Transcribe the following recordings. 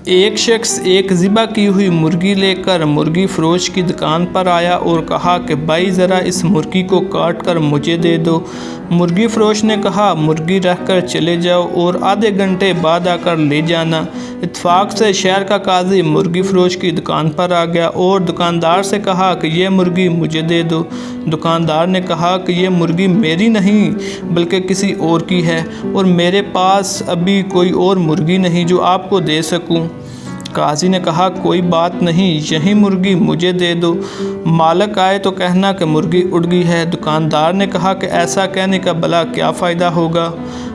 ایک شخص ایک ذبح کی ہوئی مرغی لے کر مرغی فروش کی دکان پر آیا اور کہا کہ بھائی ذرا اس مرغی کو کاٹ کر مجھے دے دو۔ مرغی فروش نے کہا مرغی رکھ کر چلے جاؤ اور آدھے گھنٹے بعد آ کر لے جانا۔ اتفاق سے شہر کا قاضی مرغی فروش کی دکان پر آ گیا اور دکاندار سے کہا کہ یہ مرغی مجھے دے دو۔ دکاندار نے کہا کہ یہ مرغی میری نہیں بلکہ کسی اور کی ہے اور میرے پاس ابھی کوئی اور مرغی نہیں جو آپ کو دے سکوں۔ قاضی نے کہا کوئی بات نہیں، یہی مرغی مجھے دے دو، مالک آئے تو کہنا کہ مرغی اڑ گئی ہے۔ دکاندار نے کہا کہ ایسا کہنے کا بھلا کیا فائدہ ہوگا،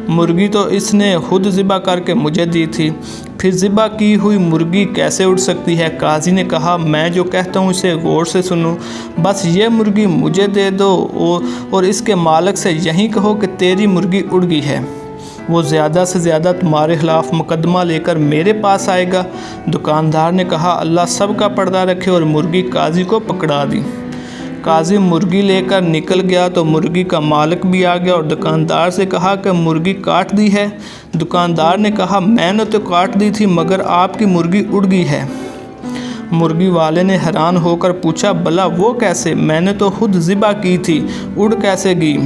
مرغی تو اس نے خود ذبح کر کے مجھے دی تھی، پھر ذبح کی ہوئی مرغی کیسے اڑ سکتی ہے؟ قاضی نے کہا میں جو کہتا ہوں اسے غور سے سنو، بس یہ مرغی مجھے دے دو اور اس کے مالک سے یہی کہو کہ تیری مرغی اڑ گئی ہے، وہ زیادہ سے زیادہ تمہارے خلاف مقدمہ لے کر میرے پاس آئے گا۔ دکاندار نے کہا اللہ سب کا پردہ رکھے اور مرغی قاضی کو پکڑا دی۔ قاضی مرغی لے کر نکل گیا تو مرغی کا مالک بھی آ گیا اور دکاندار سے کہا کہ مرغی کاٹ دی ہے؟ دکاندار نے کہا میں نے تو کاٹ دی تھی مگر آپ کی مرغی اڑ گئی ہے۔ مرغی والے نے حیران ہو کر پوچھا بھلا وہ کیسے؟ میں نے تو خود ذبح کی تھی، اڑ کیسے گئی؟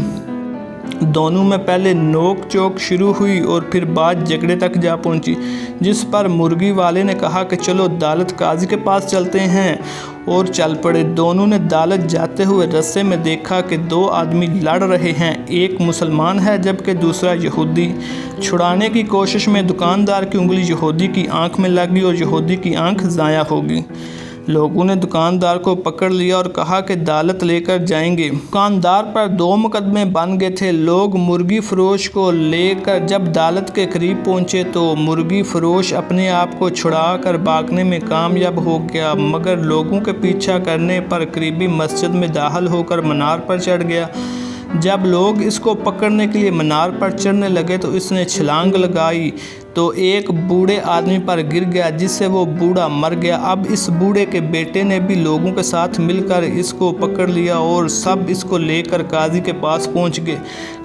دونوں میں پہلے نوک چوک شروع ہوئی اور پھر بات جھگڑے تک جا پہنچی، جس پر مرغی والے نے کہا کہ چلو عدالت قاضی کے پاس چلتے ہیں، اور چل پڑے۔ دونوں نے عدالت جاتے ہوئے رستے میں دیکھا کہ دو آدمی لڑ رہے ہیں، ایک مسلمان ہے جبکہ دوسرا یہودی۔ چھڑانے کی کوشش میں دکاندار کی انگلی یہودی کی آنکھ میں لگ گئی اور یہودی کی آنکھ ضائع ہو گئی۔ لوگوں نے دکاندار کو پکڑ لیا اور کہا کہ عدالت لے کر جائیں گے۔ دکاندار پر 2 مقدمے بن گئے تھے۔ لوگ مرغی فروش کو لے کر جب عدالت کے قریب پہنچے تو مرغی فروش اپنے آپ کو چھڑا کر بھاگنے میں کامیاب ہو گیا، مگر لوگوں کے پیچھا کرنے پر قریبی مسجد میں داخل ہو کر مینار پر چڑھ گیا۔ جب لوگ اس کو پکڑنے کے لیے مینار پر چڑھنے لگے تو اس نے چھلانگ لگائی تو ایک بوڑھے آدمی پر گر گیا جس سے وہ بوڑھا مر گیا۔ اب اس بوڑھے کے بیٹے نے بھی لوگوں کے ساتھ مل کر اس کو پکڑ لیا اور سب اس کو لے کر قاضی کے پاس پہنچ گئے۔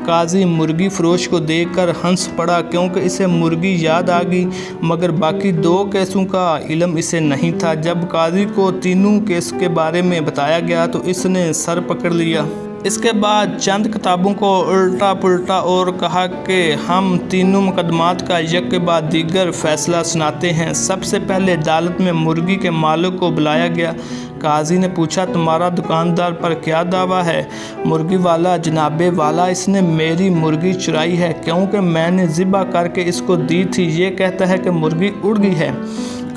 قاضی مرغی فروش کو دیکھ کر ہنس پڑا کیونکہ اسے مرغی یاد آ گئی، مگر باقی 2 کیسوں کا علم اسے نہیں تھا۔ جب قاضی کو تینوں کیس کے بارے میں بتایا گیا تو اس نے سر پکڑ لیا۔ اس کے بعد چند کتابوں کو الٹا پلٹا اور کہا کہ ہم تینوں مقدمات کا یک کے بعد دیگر فیصلہ سناتے ہیں۔ سب سے پہلے عدالت میں مرغی کے مالک کو بلایا گیا۔ قاضی نے پوچھا تمہارا دکاندار پر کیا دعویٰ ہے؟ مرغی والا جناب والا اس نے میری مرغی چرائی ہے کیونکہ میں نے ذبح کر کے اس کو دی تھی، یہ کہتا ہے کہ مرغی اڑ گئی ہے۔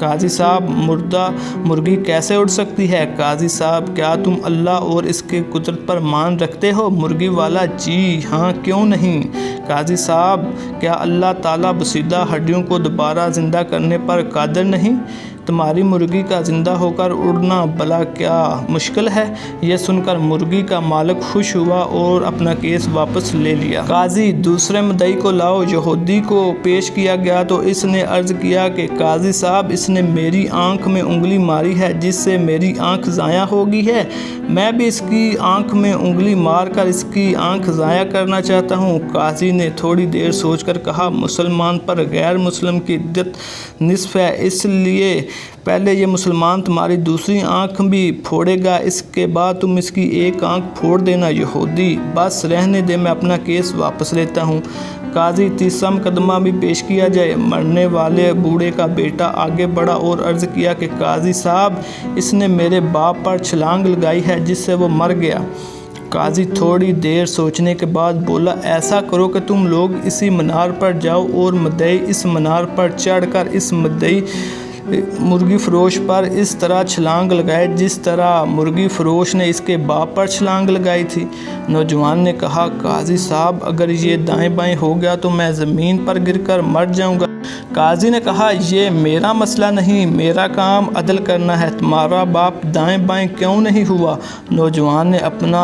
قاضی صاحب مردہ مرغی کیسے اڑ سکتی ہے؟ قاضی صاحب کیا تم اللہ اور اس کے قدرت پر مان رکھتے ہو؟ مرغی والا جی ہاں کیوں نہیں۔ قاضی صاحب کیا اللہ تعالیٰ بسیدہ ہڈیوں کو دوبارہ زندہ کرنے پر قادر نہیں؟ تمہاری مرغی کا زندہ ہو کر اڑنا بھلا کیا مشکل ہے؟ یہ سن کر مرغی کا مالک خوش ہوا اور اپنا کیس واپس لے لیا۔ قاضی دوسرے مدعی کو لاؤ یہودی کو پیش کیا گیا تو اس نے عرض کیا کہ قاضی صاحب اس نے میری آنکھ میں انگلی ماری ہے جس سے میری آنکھ ضائع ہو گئی ہے، میں بھی اس کی آنکھ میں انگلی مار کر اس کی آنکھ ضائع کرنا چاہتا ہوں۔ قاضی نے تھوڑی دیر سوچ کر کہا مسلمان پر غیر مسلم کی عدت نصف ہے، اس لیے پہلے یہ مسلمان تمہاری دوسری آنکھ بھی پھوڑے گا، اس کے بعد تم اس کی ایک آنکھ پھوڑ دینا۔ یہودی بس رہنے دے میں اپنا کیس واپس لیتا ہوں۔ قاضی تیسرا مقدمہ بھی پیش کیا جائے۔ مرنے والے بوڑھے کا بیٹا آگے بڑھا اور عرض کیا کہ قاضی صاحب اس نے میرے باپ پر چھلانگ لگائی ہے جس سے وہ مر گیا۔ قاضی تھوڑی دیر سوچنے کے بعد بولا ایسا کرو کہ تم لوگ اسی مینار پر جاؤ اور مدعی اس مینار پر چڑھ کر اس مدعی مرغی فروش پر اس طرح چھلانگ لگائے جس طرح مرغی فروش نے اس کے باپ پر چھلانگ لگائی تھی۔ نوجوان نے کہا قاضی صاحب اگر یہ دائیں بائیں ہو گیا تو میں زمین پر گر کر مر جاؤں گا۔ قاضی نے کہا یہ میرا مسئلہ نہیں، میرا کام عدل کرنا ہے، تمہارا باپ دائیں بائیں کیوں نہیں ہوا؟ نوجوان نے اپنا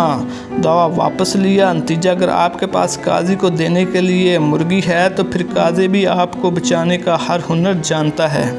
دعویٰ واپس لیا۔ نتیجہ اگر آپ کے پاس قاضی کو دینے کے لیے مرغی ہے تو پھر قاضی بھی آپ کو بچانے کا ہر ہنر جانتا ہے۔